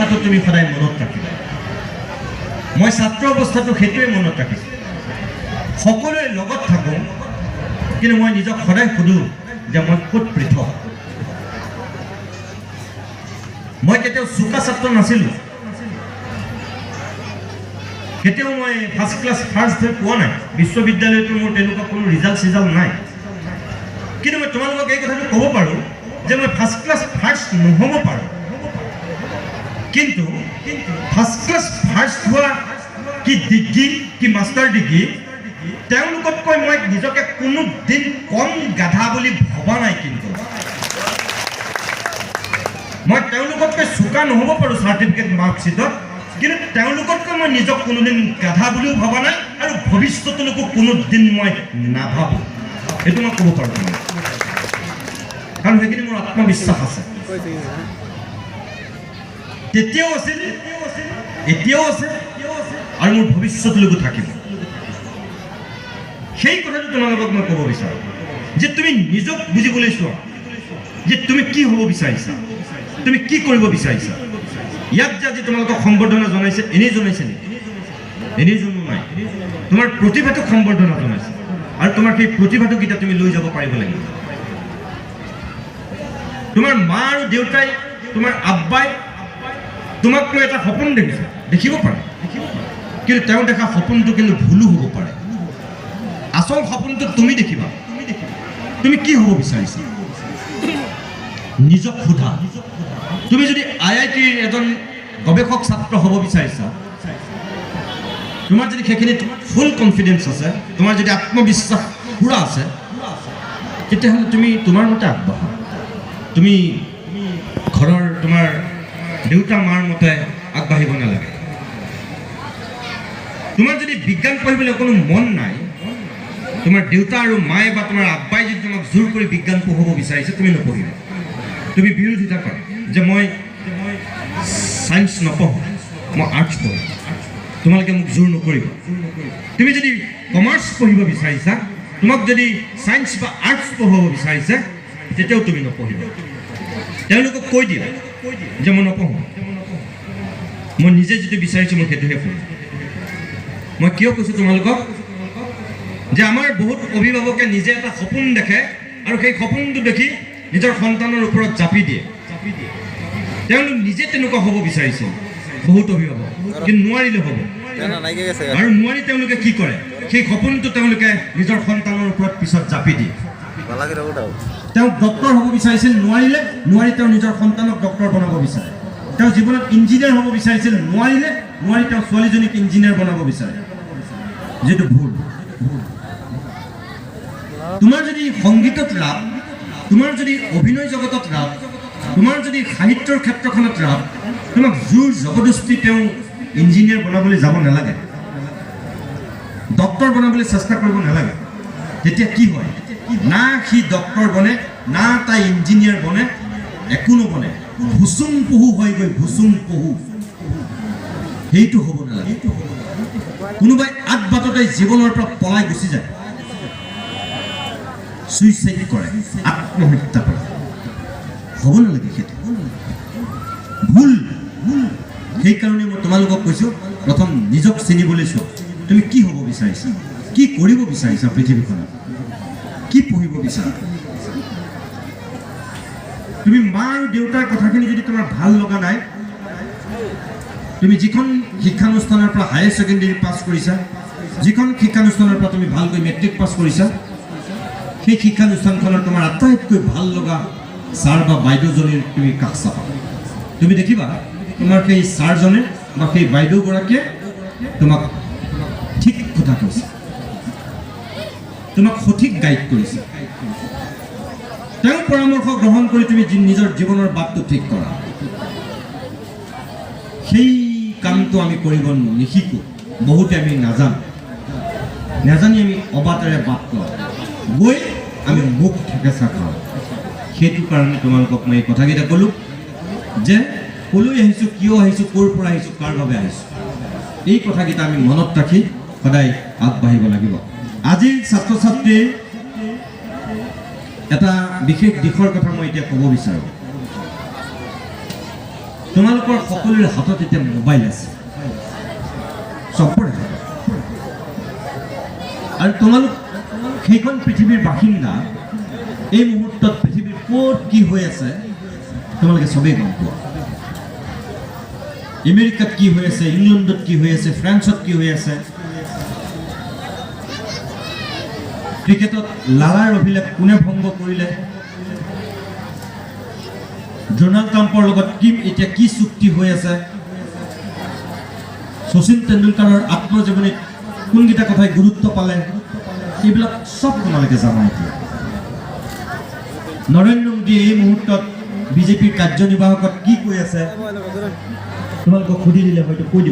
কথাটো তুমি সদায় মনত ৰাখিবা। মই ছাত্ৰ অৱস্থাটো সেইটোৱে মনত ৰাখিছোঁ। সকলোৰে লগত থাকোঁ, কিন্তু মই নিজক সদায় সোধোঁ যে মই ক'ত পৃথক। মই কেতিয়াও চোকা ছাত্ৰ নাছিলোঁ, কেতিয়াও মই ফাৰ্ষ্ট ক্লাছ ফাৰ্ষ্ট হৈ পোৱা নাই। বিশ্ববিদ্যালয়তো মোৰ তেনেকুৱা কোনো ৰিজাল্ট নাই। কিন্তু মই তোমালোকক এই কথাটো ক'ব পাৰোঁ যে মই ফাৰ্ষ্ট ক্লাছ ফাৰ্ষ্ট নহ'ব পাৰোঁ, কিন্তু ফাৰ্ষ্ট ক্লাছ ফাৰ্ষ্ট হোৱা কি ডিগ্ৰী, কি মাষ্টাৰ ডিগ্ৰী, তেওঁলোকতকৈ মই নিজকে কোনো দিন কম গাধা বুলি ভবা নাই। কিন্তু মই তেওঁলোকতকৈ চোকা নহ'ব পাৰোঁ চাৰ্টিফিকেট মাৰ্কশ্বিটত, কিন্তু তেওঁলোকতকৈ মই নিজক কোনোদিন গাধা বুলিও ভবা নাই, আৰু ভৱিষ্যতলৈকো কোনো দিন মই নাভাবোঁ। এইটো মই ক'ব পাৰোঁ, কাৰণ সেইখিনি মোৰ আত্মবিশ্বাস আছে। তেতিয়াও আছিল, এতিয়াও আছে, আৰু মোৰ ভৱিষ্যতলৈকো থাকিব। সেই কথাটো তোমালোকক মই ক'ব বিচাৰোঁ যে তুমি নিজক বুজিবলৈ চোৱা যে তুমি কি হ'ব বিচাৰিছা, তুমি কি কৰিব বিচাৰিছা। ইয়াত যে আজি তোমালোকক সম্বৰ্ধনা জনাইছে, এনেই জনাইছে নেকি? এনেই জনোৱা নাই। তোমাৰ প্ৰতিভাটোক সম্বৰ্ধনা জনাইছে, আৰু তোমাৰ সেই প্ৰতিভাটোক এতিয়া তুমি লৈ যাব পাৰিব লাগিব। তোমাৰ মা আৰু দেউতাই, তোমাৰ আব্বাই তোমাক লৈ এটা সপোন দেখিছে, দেখিব পাৰে, কিন্তু তেওঁ দেখা সপোনটো কিন্তু ভুলো হ'ব পাৰে। আচল সপোনটো তুমি দেখিবা। তুমি কি হ'ব বিচাৰিছা নিজক সোধা। তুমি যদি IITৰ এজন গৱেষক ছাত্ৰ হ'ব বিচাৰিছা, তোমাৰ যদি সেইখিনিত ফুল কনফিডেঞ্চ আছে, তোমাৰ যদি আত্মবিশ্বাস পূৰা আছে, তেতিয়াহ'লে তুমি তোমাৰ মতে আগবাঢ়া। তুমি ঘৰৰ তোমাৰ দেউতা মাৰ মতে আগবাঢ়িব নালাগে। তোমাৰ যদি বিজ্ঞান পঢ়িবলৈ কোনো মন নাই, তোমাৰ দেউতা আৰু মায়ে বা তোমাৰ আব্বাই যদি তোমাক জোৰ কৰি বিজ্ঞান পঢ়াব বিচাৰিছে, তুমি নপঢ়িবা। তুমি বিৰোধিতা কৰা যে মই ছায়েন্স নপঢ়োঁ, মই আৰ্টছ পঢ়োঁ, তোমালোকে মোক জোৰ নকৰিবা। তুমি যদি কমাৰ্চ পঢ়িব বিচাৰিছা, তোমাক যদি ছায়েন্স বা আৰ্টছ পঢ়াব বিচাৰিছে, তেতিয়াও তুমি নপঢ়িবা। তেওঁলোকক কৈ দিয়া যে মই নপঢ়োঁ, মই নিজে যিটো বিচাৰিছোঁ মই সেইটোহে পঢ়িম। মই কিয় কৈছোঁ তোমালোকক যে আমাৰ বহুত অভিভাৱকে নিজে এটা সপোন দেখে, আৰু সেই সপোনটো দেখি নিজৰ সন্তানৰ ওপৰত জাপি দিয়ে। তেওঁলোক নিজে তেনেকুৱা হ'ব বিচাৰিছে বহুত অভিভাৱক, কিন্তু নোৱাৰিলে হ'ব। আৰু নোৱাৰি তেওঁলোকে কি কৰে, সেই সপোনটো তেওঁলোকে নিজৰ সন্তানৰ ওপৰত পিছত জাপি দিয়ে। তেওঁ ডক্টৰ হ'ব বিচাৰিছিল, নোৱাৰি তেওঁ নিজৰ সন্তানক ডক্টৰ বনাব বিচাৰে। তেওঁ জীৱনত ইঞ্জিনিয়াৰ হ'ব বিচাৰিছিল, নোৱাৰি তেওঁ ছোৱালীজনীক ইঞ্জিনিয়াৰ বনাব বিচাৰে, যিটো ভুল। তোমাৰ যদি সংগীতত ৰাপ, তোমাৰ যদি অভিনয় জগতত ৰাপ, তোমাৰ যদি সাহিত্যৰ ক্ষেত্ৰখনত ৰাপ, তোমাক জোৰ জবৰদস্তি তেওঁ ইঞ্জিনিয়াৰ বনাবলৈ যাব নালাগে, ডক্টৰ বনাবলৈ চেষ্টা কৰিব নালাগে। তেতিয়া কি হয়, না সি ডক্টৰ বনে, না তাই ইঞ্জিনিয়াৰ বনে, একো নবনে, ভুচুং পহু হৈ গৈ ভুচুং পহু। সেইটো হ'ব নালাগে। কোনোবাই আদবাটতে জীৱনৰ পৰা পলাই গুচি যায়, সুইচাইড কৰে, আত্মহত্যা কৰে, হ'ব নালাগে। সেইটো ভুল। সেইকাৰণে মই তোমালোকক কৈছোঁ, প্ৰথম নিজক চিনিবলৈ চোৱা। তুমি কি হ'ব বিচাৰিছা, কি কৰিব বিচাৰিছা পৃথিৱীখনত, কি পঢ়িব বিচাৰা। তুমি মা আৰু দেউতাৰ কথাখিনি যদি তোমাৰ ভাল লগা নাই, তুমি যিখন শিক্ষানুষ্ঠানৰ পৰা হায়াৰ ছেকেণ্ডেৰী পাছ কৰিছা, যিখন শিক্ষানুষ্ঠানৰ পৰা তুমি ভালকৈ মেট্ৰিক পাছ কৰিছা, সেই শিক্ষানুষ্ঠানখনৰ তোমাৰ আটাইতকৈ ভাল লগা ছাৰ বা বাইদেউজনীৰ তুমি কাষ চাপা। তুমি দেখিবা তোমাৰ সেই ছাৰজনে বা সেই বাইদেউগৰাকীয়ে তোমাক ঠিক কথা কৈছে, তোমাক সঠিক গাইড কৰিছে। তেওঁৰ পৰামৰ্শ গ্ৰহণ কৰি তুমি নিজৰ জীৱনৰ বাটটো ঠিক কৰা। সেই কামটো আমি কৰিব নিশিকোঁ, বহুতে আমি নাজানি আমি অবাটেৰে বাট লওঁ, গৈ আমি মুখ ঠেকেচা খাওঁ। সেইটো কাৰণে তোমালোকক মই এই কথাকেইটা ক'লোঁ যে ক'লৈ আহিছোঁ, কিয় আহিছোঁ, ক'ৰ পৰা আহিছোঁ, কাৰ বাবে আহিছোঁ। এই কথাকেইটা আমি মনত ৰাখি সদায় আগবাঢ়িব লাগিব। আজিৰ ছাত্ৰ ছাত্ৰীৰ এটা বিশেষ দিশৰ কথা মই এতিয়া ক'ব বিচাৰোঁ। তোমালোকৰ সকলোৰে হাতত এতিয়া মোবাইল আছে, চবৰে হাতত। আৰু তোমালোক সেইখন পৃথিৱীৰ বাসিন্দা। এই মুহূৰ্তত পৃথিৱীৰ ক'ত কি হৈ আছে তোমালোকে চবেই গম পোৱা। আমেৰিকাত কি হৈ আছে, ইংলেণ্ডত কি হৈ আছে, ফ্ৰান্সত কি হৈ আছে। ক্ৰিকেটত লালাৰ অভিলেখ কোনে ভংগ কৰিলে, ডোনাল্ড ট্ৰাম্পৰ লগত এতিয়া কি চুক্তি হৈ আছে, শচীন তেণ্ডুলকাৰৰ আত্মজীৱনীত কোনকেইটা কথাই গুৰুত্ব পালে, এইবিলাক চব তোমালোকে জানা। এতিয়া নৰেন্দ্ৰ মোদীয়ে এই মুহূৰ্তত বিজেপিৰ কাৰ্যনিৰ্বাহকত কি কৈ আছে তোমালোকক সুধি দিলে হয়তো কৈ দিব।